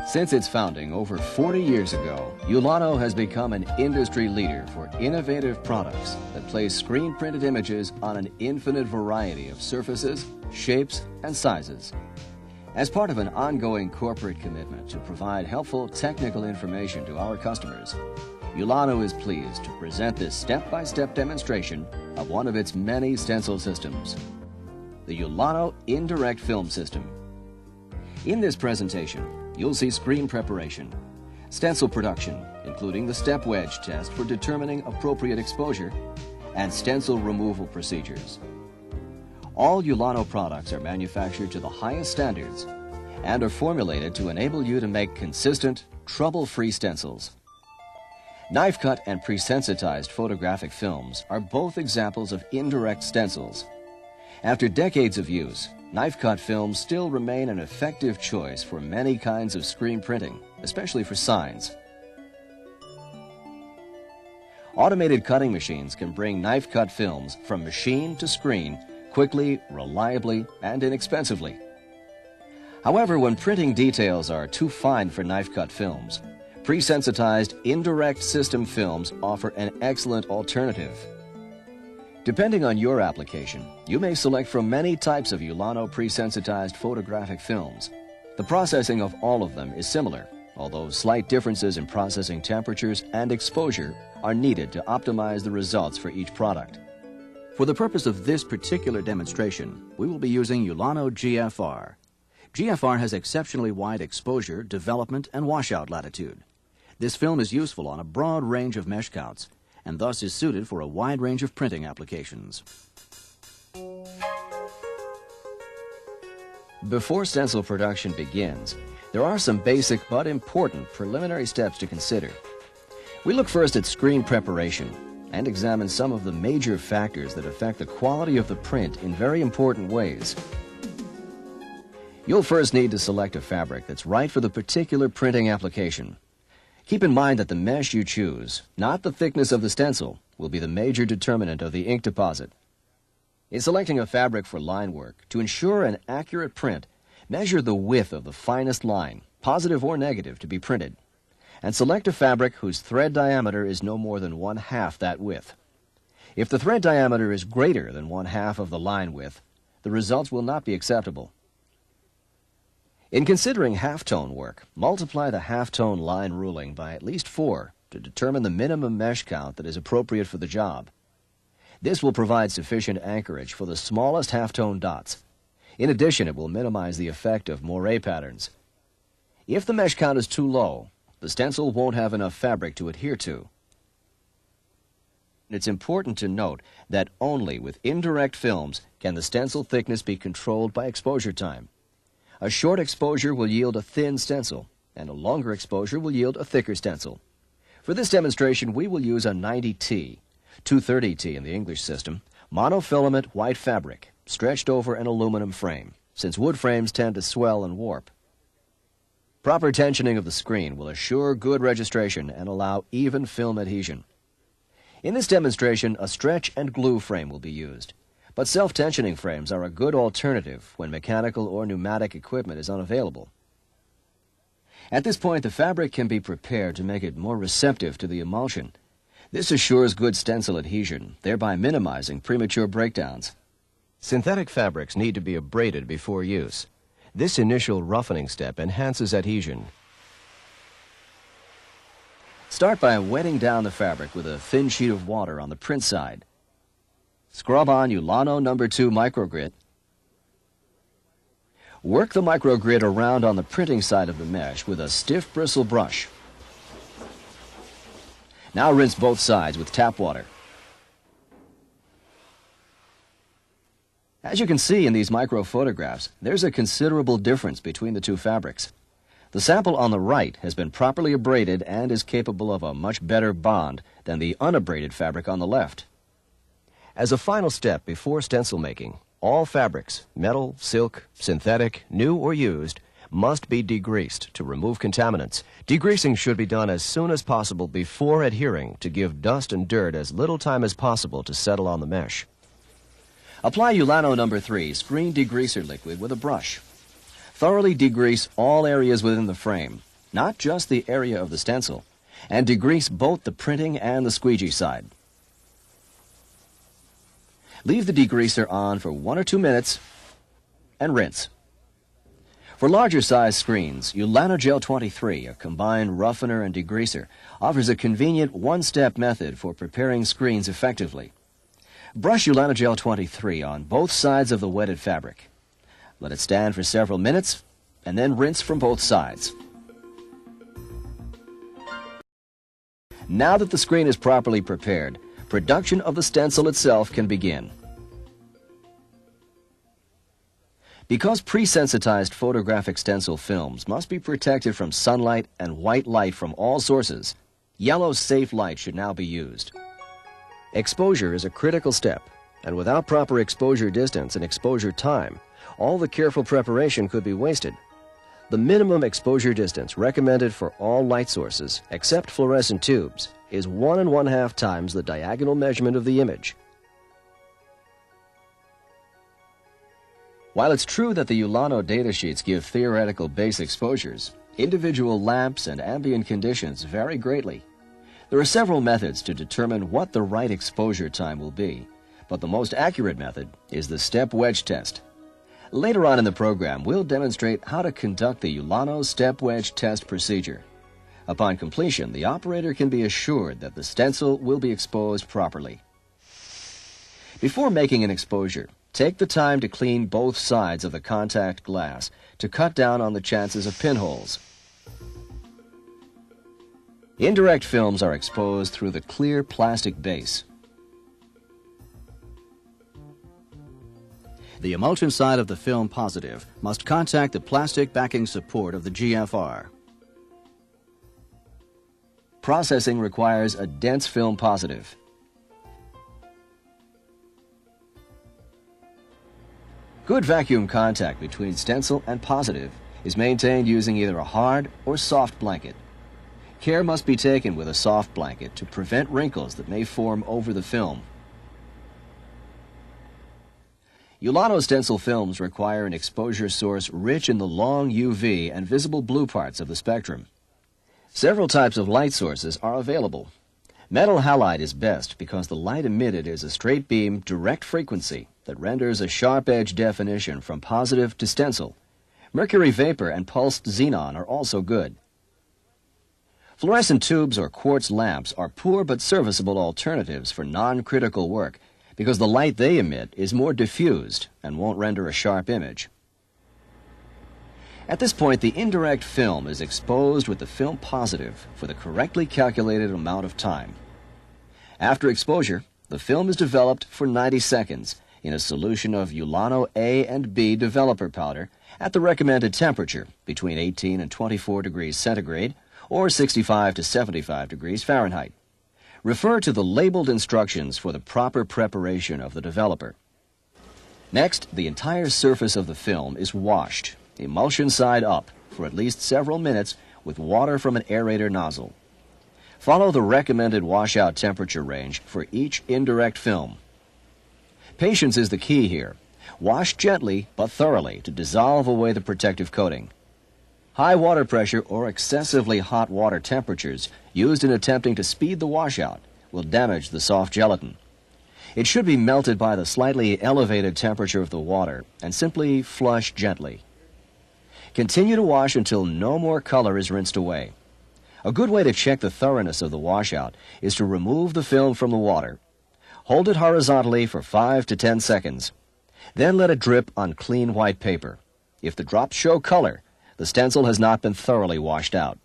Since its founding over 40 years ago, Ulano has become an industry leader for innovative products that place screen-printed images on an infinite variety of surfaces, shapes, and sizes. As part of an ongoing corporate commitment to provide helpful technical information to our customers, Ulano is pleased to present this step-by-step demonstration of one of its many stencil systems, the Ulano Indirect Film System. In this presentation, you'll see screen preparation, stencil production, including the step wedge test for determining appropriate exposure, and stencil removal procedures. All Ulano products are manufactured to the highest standards and are formulated to enable you to make consistent, trouble-free stencils. Knife cut and pre-sensitized photographic films are both examples of indirect stencils. After decades of use, knife cut films still remain an effective choice for many kinds of screen printing, especially for signs. Automated cutting machines can bring knife cut films from machine to screen quickly, reliably, and inexpensively. However, when printing details are too fine for knife cut films, pre-sensitized indirect system films offer an excellent alternative. Depending on your application, you may select from many types of Ulano pre-sensitized photographic films. The processing of all of them is similar, although slight differences in processing temperatures and exposure are needed to optimize the results for each product. For the purpose of this particular demonstration, we will be using Ulano GFR. GFR has exceptionally wide exposure, development, and washout latitude. This film is useful on a broad range of mesh counts, and thus is suited for a wide range of printing applications. Before stencil production begins, there are some basic but important preliminary steps to consider. We look first at screen preparation and examine some of the major factors that affect the quality of the print in very important ways. You'll first need to select a fabric that's right for the particular printing application. Keep in mind that the mesh you choose, not the thickness of the stencil, will be the major determinant of the ink deposit. In selecting a fabric for line work, to ensure an accurate print, measure the width of the finest line, positive or negative, to be printed, and select a fabric whose thread diameter is no more than 1/2 that width. If the thread diameter is greater than 1/2 of the line width, the results will not be acceptable. In considering halftone work, multiply the halftone line ruling by at least 4 to determine the minimum mesh count that is appropriate for the job. This will provide sufficient anchorage for the smallest halftone dots. In addition, it will minimize the effect of moire patterns. If the mesh count is too low, the stencil won't have enough fabric to adhere to. It's important to note that only with indirect films can the stencil thickness be controlled by exposure time. A short exposure will yield a thin stencil, and a longer exposure will yield a thicker stencil. For this demonstration, we will use a 90T, 230T in the English system, monofilament white fabric, stretched over an aluminum frame, since wood frames tend to swell and warp. Proper tensioning of the screen will assure good registration and allow even film adhesion. In this demonstration, a stretch and glue frame will be used. But self-tensioning frames are a good alternative when mechanical or pneumatic equipment is unavailable. At this point, the fabric can be prepared to make it more receptive to the emulsion. This assures good stencil adhesion, thereby minimizing premature breakdowns. Synthetic fabrics need to be abraded before use. This initial roughening step enhances adhesion. Start by wetting down the fabric with a thin sheet of water on the print side. Scrub on Ulano No. 2 microgrit. Work the microgrit around on the printing side of the mesh with a stiff bristle brush. Now rinse both sides with tap water. As you can see in these micro photographs, there's a considerable difference between the two fabrics. The sample on the right has been properly abraded and is capable of a much better bond than the unabraded fabric on the left. As a final step before stencil making, all fabrics, metal, silk, synthetic, new or used, must be degreased to remove contaminants. Degreasing should be done as soon as possible before adhering to give dust and dirt as little time as possible to settle on the mesh. Apply Ulano No. 3 screen degreaser liquid with a brush. Thoroughly degrease all areas within the frame, not just the area of the stencil, and degrease both the printing and the squeegee side. Leave the degreaser on for 1 or 2 minutes and rinse. For larger size screens, Ulano Gel 23, a combined roughener and degreaser, offers a convenient one-step method for preparing screens effectively. Brush Ulano Gel 23 on both sides of the wetted fabric. Let it stand for several minutes and then rinse from both sides. Now that the screen is properly prepared, production of the stencil itself can begin. Because pre-sensitized photographic stencil films must be protected from sunlight and white light from all sources, yellow safe light should now be used. Exposure is a critical step, and without proper exposure distance and exposure time, all the careful preparation could be wasted. The minimum exposure distance recommended for all light sources, except fluorescent tubes, is 1 1/2 times the diagonal measurement of the image. While it's true that the Ulano datasheets give theoretical base exposures, individual lamps and ambient conditions vary greatly. There are several methods to determine what the right exposure time will be, but the most accurate method is the step wedge test. Later on in the program, we'll demonstrate how to conduct the Ulano step wedge test procedure. Upon completion, the operator can be assured that the stencil will be exposed properly. Before making an exposure, take the time to clean both sides of the contact glass to cut down on the chances of pinholes. Indirect films are exposed through the clear plastic base. The emulsion side of the film positive must contact the plastic backing support of the GFR. Processing requires a dense film positive. Good vacuum contact between stencil and positive is maintained using either a hard or soft blanket. Care must be taken with a soft blanket to prevent wrinkles that may form over the film. Ulano stencil films require an exposure source rich in the long UV and visible blue parts of the spectrum. Several types of light sources are available. Metal halide is best because the light emitted is a straight beam direct frequency that renders a sharp edge definition from positive to stencil. Mercury vapor and pulsed xenon are also good. Fluorescent tubes or quartz lamps are poor but serviceable alternatives for non-critical work because the light they emit is more diffused and won't render a sharp image. At this point, the indirect film is exposed with the film positive for the correctly calculated amount of time. After exposure, the film is developed for 90 seconds in a solution of Ulano A and B developer powder at the recommended temperature between 18 and 24 degrees centigrade or 65 to 75 degrees Fahrenheit. Refer to the labeled instructions for the proper preparation of the developer. Next, the entire surface of the film is washed, emulsion side up, for at least several minutes with water from an aerator nozzle. Follow the recommended washout temperature range for each indirect film. Patience is the key here. Wash gently but thoroughly to dissolve away the protective coating. High water pressure or excessively hot water temperatures used in attempting to speed the washout will damage the soft gelatin. It should be melted by the slightly elevated temperature of the water and simply flush gently. Continue to wash until no more color is rinsed away. A good way to check the thoroughness of the washout is to remove the film from the water. Hold it horizontally for 5 to 10 seconds. Then let it drip on clean white paper. If the drops show color, the stencil has not been thoroughly washed out.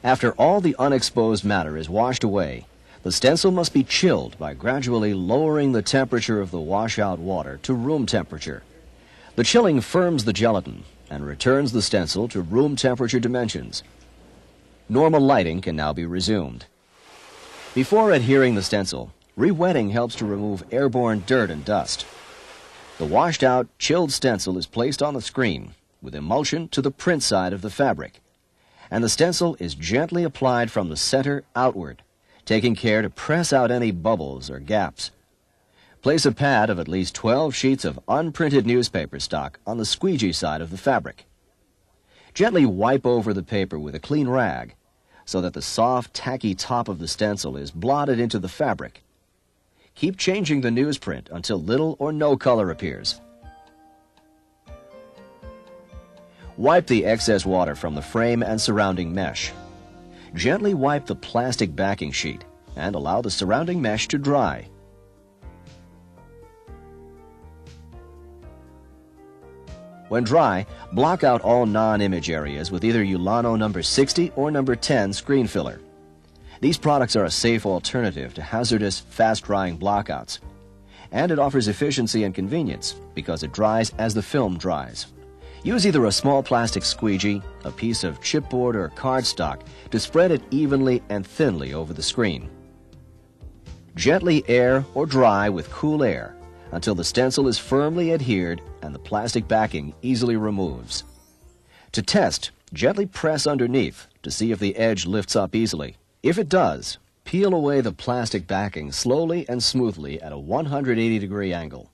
After all the unexposed matter is washed away, the stencil must be chilled by gradually lowering the temperature of the washout water to room temperature. The chilling firms the gelatin and returns the stencil to room temperature dimensions. Normal lighting can now be resumed. Before adhering the stencil, re-wetting helps to remove airborne dirt and dust. The washed-out, chilled stencil is placed on the screen with emulsion to the print side of the fabric, and the stencil is gently applied from the center outward, taking care to press out any bubbles or gaps. Place a pad of at least 12 sheets of unprinted newspaper stock on the squeegee side of the fabric. Gently wipe over the paper with a clean rag so that the soft, tacky top of the stencil is blotted into the fabric. Keep changing the newsprint until little or no color appears. Wipe the excess water from the frame and surrounding mesh. Gently wipe the plastic backing sheet and allow the surrounding mesh to dry. When dry, block out all non-image areas with either Ulano number 60 or number 10 screen filler. These products are a safe alternative to hazardous, fast-drying blockouts, and it offers efficiency and convenience because it dries as the film dries. Use either a small plastic squeegee, a piece of chipboard, or cardstock to spread it evenly and thinly over the screen. Gently air or dry with cool air until the stencil is firmly adhered and the plastic backing easily removes. To test, gently press underneath to see if the edge lifts up easily. If it does, peel away the plastic backing slowly and smoothly at a 180-degree angle.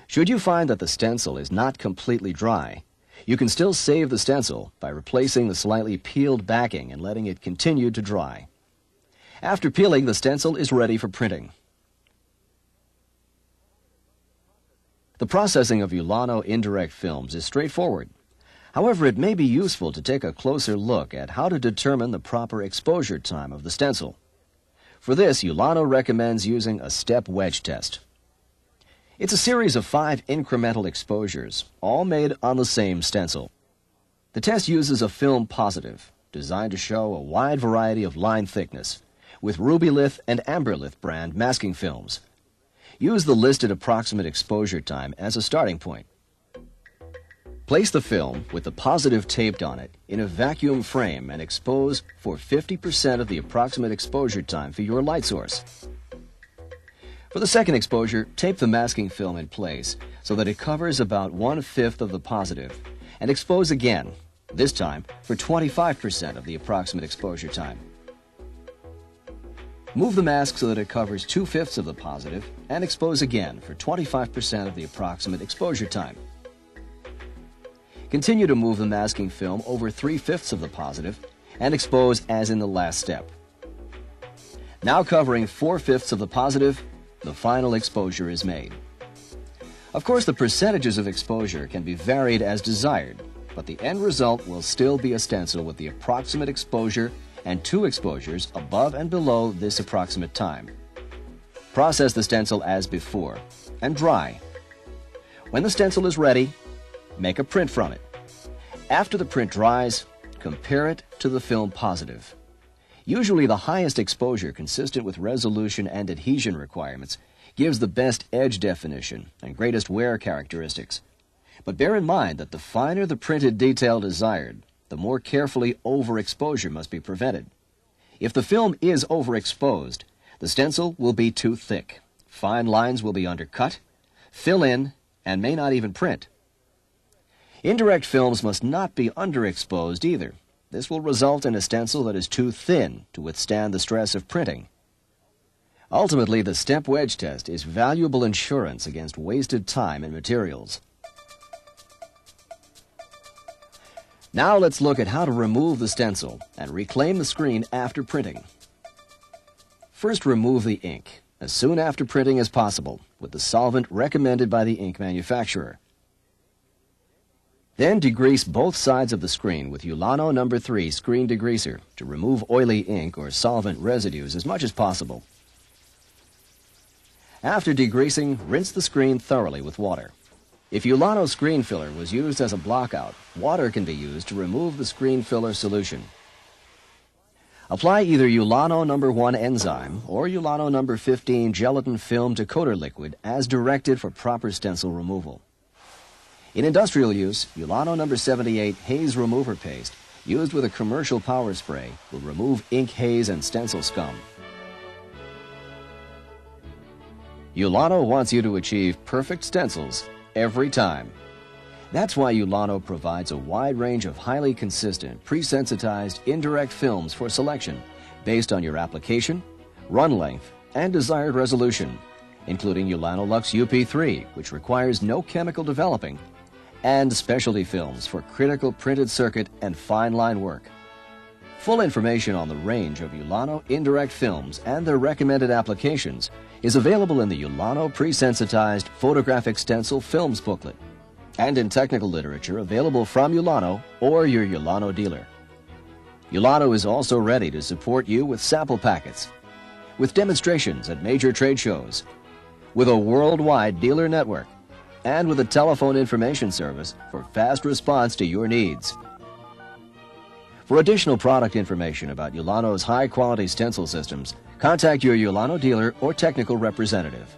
Should you find that the stencil is not completely dry, you can still save the stencil by replacing the slightly peeled backing and letting it continue to dry. After peeling, the stencil is ready for printing. The processing of Ulano Indirect Films is straightforward. However, it may be useful to take a closer look at how to determine the proper exposure time of the stencil. For this, Ulano recommends using a step wedge test. It's a series of 5 incremental exposures, all made on the same stencil. The test uses a film positive, designed to show a wide variety of line thickness, with Rubylith and Amberlith brand masking films. Use the listed approximate exposure time as a starting point. Place the film, with the positive taped on it, in a vacuum frame and expose for 50% of the approximate exposure time for your light source. For the second exposure, tape the masking film in place so that it covers about 1/5 of the positive, and expose again, this time for 25% of the approximate exposure time. Move the mask so that it covers 2/5 of the positive and expose again for 25% of the approximate exposure time. Continue to move the masking film over 3/5 of the positive and expose as in the last step. Now covering 4/5 of the positive, the final exposure is made. Of course, the percentages of exposure can be varied as desired, but the end result will still be a stencil with the approximate exposure and 2 exposures above and below this approximate time. Process the stencil as before and dry. When the stencil is ready, make a print from it. After the print dries, compare it to the film positive. Usually the highest exposure consistent with resolution and adhesion requirements gives the best edge definition and greatest wear characteristics. But bear in mind that the finer the printed detail desired, the more carefully overexposure must be prevented. If the film is overexposed, the stencil will be too thick. Fine lines will be undercut, fill in, and may not even print. Indirect films must not be underexposed either. This will result in a stencil that is too thin to withstand the stress of printing. Ultimately, the step wedge test is valuable insurance against wasted time and materials. Now let's look at how to remove the stencil and reclaim the screen after printing. First, remove the ink as soon after printing as possible with the solvent recommended by the ink manufacturer. Then degrease both sides of the screen with Ulano number 3 screen degreaser to remove oily ink or solvent residues as much as possible. After degreasing, rinse the screen thoroughly with water. If Ulano screen filler was used as a blockout, water can be used to remove the screen filler solution. Apply either Ulano number 1 enzyme or Ulano number 15 gelatin film decoder liquid as directed for proper stencil removal. In industrial use, Ulano number 78 haze remover paste used with a commercial power spray will remove ink haze and stencil scum. Ulano wants you to achieve perfect stencils every time. That's why Ulano provides a wide range of highly consistent, pre-sensitized indirect films for selection based on your application, run length, and desired resolution, including Ulanolux UP3, which requires no chemical developing, and specialty films for critical printed circuit and fine line work. Full information on the range of Ulano Indirect Films and their recommended applications is available in the Ulano Pre-Sensitized Photographic Stencil Films booklet and in technical literature available from Ulano or your Ulano dealer. Ulano is also ready to support you with sample packets, with demonstrations at major trade shows, with a worldwide dealer network, and with a telephone information service for fast response to your needs. For additional product information about Ulano's high-quality stencil systems, contact your Ulano dealer or technical representative.